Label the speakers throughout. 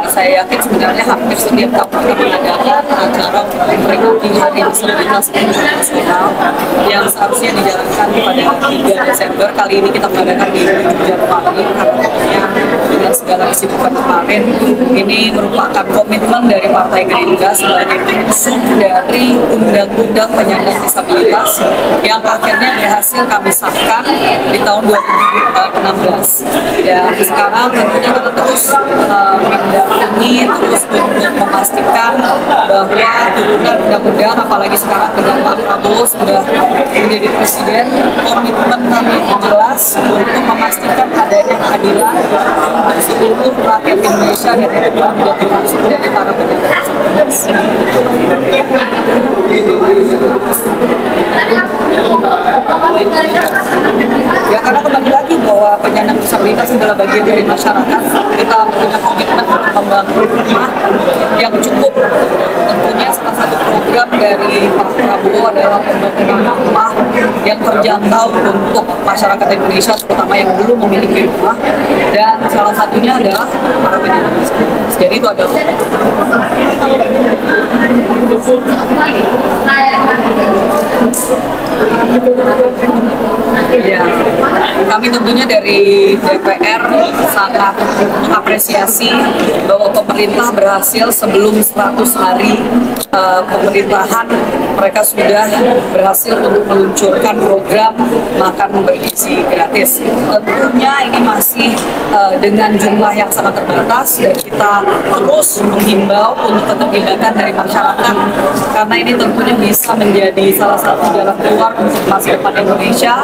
Speaker 1: saya yakin sebenarnya hampir setiap tahun kita mengadakan acara memperingati Hari Disabilitas Internasional yang seharusnya dijalankan pada 3 Desember. Kali ini kita mengadakan di 7 Januari karena dengan segala kesibukan kemarin. Ini merupakan komitmen dari Partai Gerindra sebagai pengusung dari Undang-Undang Penyandang Disabilitas yang akhirnya berhasil kami sahkan di tahun 2016. Dan sekarang tentunya kita terus mendampingi, terus untuk memastikan bahwa turunan undang-undang, apalagi sekarang dengan Pak Prabowo sudah menjadi presiden, komitmen kami jelas untuk memastikan adanya keadilan untuk seluruh rakyat Indonesia dan juga termasuk dari para penyandang disabilitas. Ya, karena kembali lagi bahwa penyandang disabilitas adalah bagian dari masyarakat. Kita punya komitmen untuk membangun rumah yang cukup. Tentunya salah satu program dari Pak Prabowo adalah pembangunan rumah yang terjangkau untuk masyarakat Indonesia, terutama yang belum memiliki rumah. Dan salah satunya adalah para penyandang disabilitas. Jadi itu adalah ya, kami tentunya dari DPR sangat mengapresiasi bahwa pemerintah berhasil sebelum 100 hari pemerintahan, mereka sudah berhasil untuk meluncurkan program makan bergizi gratis. Tentunya ini masih dengan jumlah yang sangat terbatas dan kita terus menghimbau untuk keterlibatan dari masyarakat karena ini tentunya bisa menjadi salah satu jalan keluar untuk masa depan Indonesia.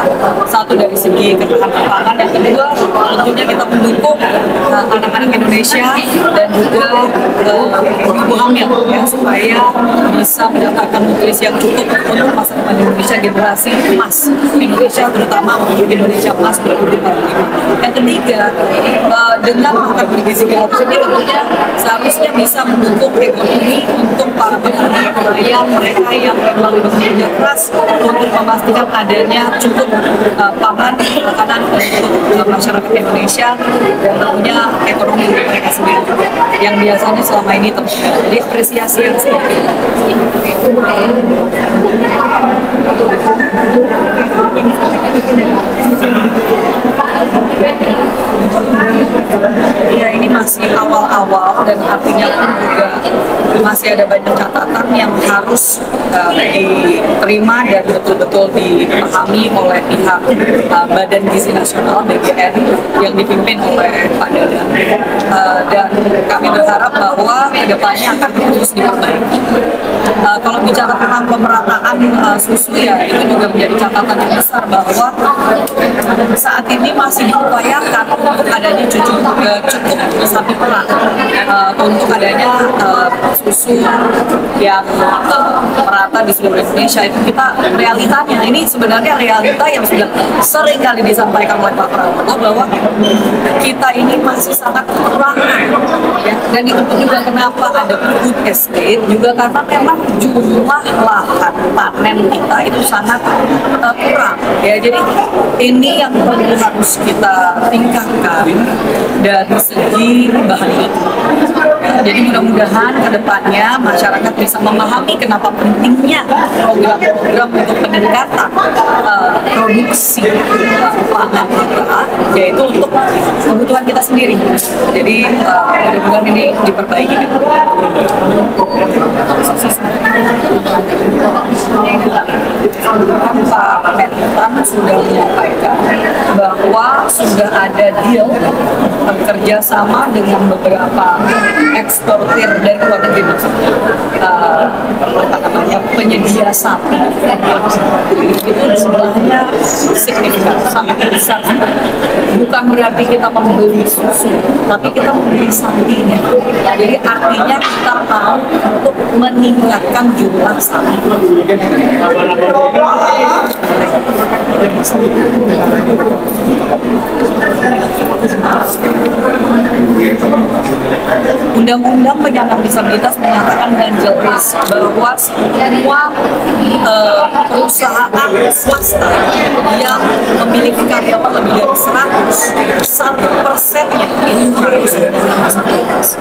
Speaker 1: Satu dari segi ketahanan pangan, yang kedua tentunya kita mendukung anak-anak Indonesia dan juga ibu hamil ya, supaya bisa mendapatkan nutrisi yang cukup untuk masa depan Indonesia, generasi emas Indonesia, terutama untuk Indonesia emas 2045. Yang ketiga, dengan makan bergizi gratis ini tentunya seharusnya bisa mendukung ekonomi untuk para pekerja mereka yang memang bekerja keras untuk memastikan adanya cukup pangan makanan untuk masyarakat Indonesia dan tentunya ekonomi mereka sendiri yang biasanya selama ini terjadi. Jadi apresiasi yang seperti itu. Ya, ini masih awal-awal dan artinya pun juga masih ada banyak catatan yang harus diterima dan betul-betul dipahami oleh pihak Badan Gizi Nasional (BGN) yang dipimpin oleh Pak Dadan. Dan kami berharap bahwa kedepannya akan terus diperbaiki. Kalau bicara tentang pemerataan susu ya, itu juga menjadi catatan yang besar bahwa saat ini masih diupayakan untuk adanya cukup sapi perah untuk adanya susu yang merata di seluruh Indonesia. Itu kita realitanya, ini sebenarnya realita yang sudah sering kali disampaikan oleh Pak Prabowo bahwa kita ini masih sangat kekurangan ya. Dan itu pun juga kenapa ada food estate juga karena memang jumlah lahan panen kita itu sangat kurang ya. Jadi ini yang perlu harus kita tingkatkan dari segi bahan itu. Jadi mudah-mudahan ke depannya masyarakat bisa memahami kenapa pentingnya program-program untuk peningkatan produksi pangan kita, yaitu untuk kebutuhan kita sendiri. Jadi mudah-mudahan ini diperbaiki. Pak Mentan sudah menyampaikan bahwa sudah ada deal kerjasama dengan beberapa eksportir dari luar negeri, penyedia sapi. Itu jumlahnya signifikan, sangat besar. Bukan berarti kita membeli susu, tapi kita membeli sapinya. Jadi artinya kita mau untuk meningkatkan jumlah sapi. Undang-Undang Penyandang Disabilitas menyatakan dan jelas bahwa semua perusahaan swasta yang memiliki karyawan lebih dari 100%-nya ini harus disabilitas.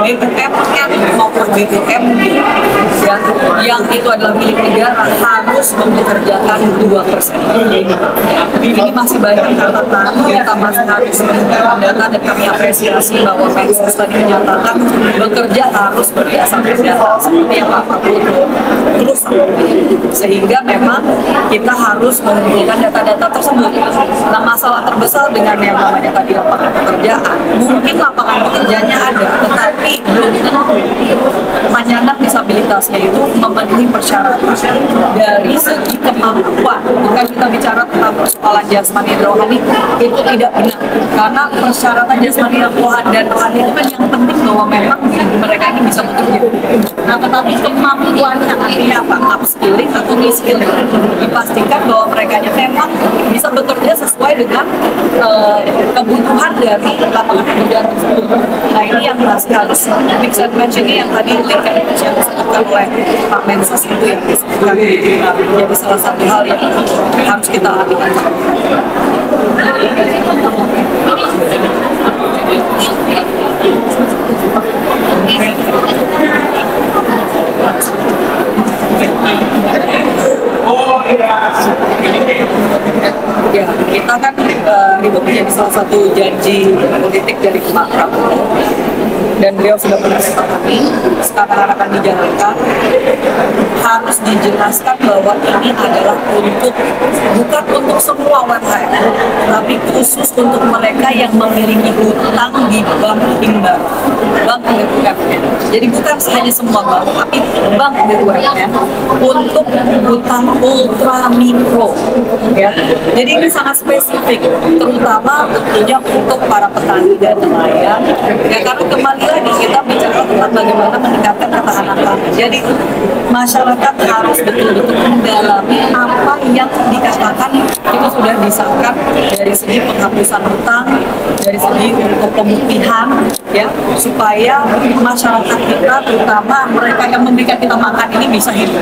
Speaker 1: BUMN maupun BUMD ya, yang itu adalah milik negara harus mempekerjakan 2%. Ini masih banyak catatan, kita masih harus mengumpulkan data dan kami apresiasi bahwa Mensos tadi menyatakan bekerja harus berdasarkan data seperti yang Pak Prabowo terus sehingga memang kita harus mengumpulkan data-data tersebut. Nah, masalah terbesar dengan yang namanya tadi lapangan pekerjaan, mungkin lapangan pekerjaannya ada, tetapi belum tentu penyandang disabilitasnya itu memenuhi persyaratan dari segi kemampuan. Bukan kita bicara tentang persoalan jasmani dan rohani, itu tidak benar. Karena persyaratan jasmani dan rohani itu kan yang penting bahwa memang mereka ini bisa bekerja. Nah, tetapi kemampuannya artinya apa? Upskilling atau reskilling, dipastikan bahwa mereka memang bisa bekerja sesuai dengan kebutuhan dari lapangan pekerjaan tersebut. Nah, ini yang masih harus mix and match ini yang tadi yang disebutkan oleh Pak Mensos itu yang disebutkan menjadi salah satu hal yang harus kita lakukan. Ya, kita kan itu menjadi salah satu janji politik dari Pak Prabowo dan beliau sudah menandatangani. Sekarang akan dijalankan, harus dijelaskan bahwa ini adalah bukan untuk semua UMKM, tapi khusus untuk mereka yang memiliki hutang di bank himbara, bank BUMN. Jadi bukan hanya semua bank, tapi bank BUMN untuk hutang ultra mikro. Ya, jadi ini sangat spesifik, terutama tentunya untuk para petani dan nelayan. Ya, karena kembali lagi kita bicara tentang bagaimana meningkatkan ketahanan pangan. Jadi masyarakat harus betul-betul mendalami apa yang dikatakan itu sudah disahkan dari segi penghapusan hutang, dari segi untuk pemutihan, ya, supaya masyarakat kita, terutama mereka yang memberikan kita makan ini bisa hidup.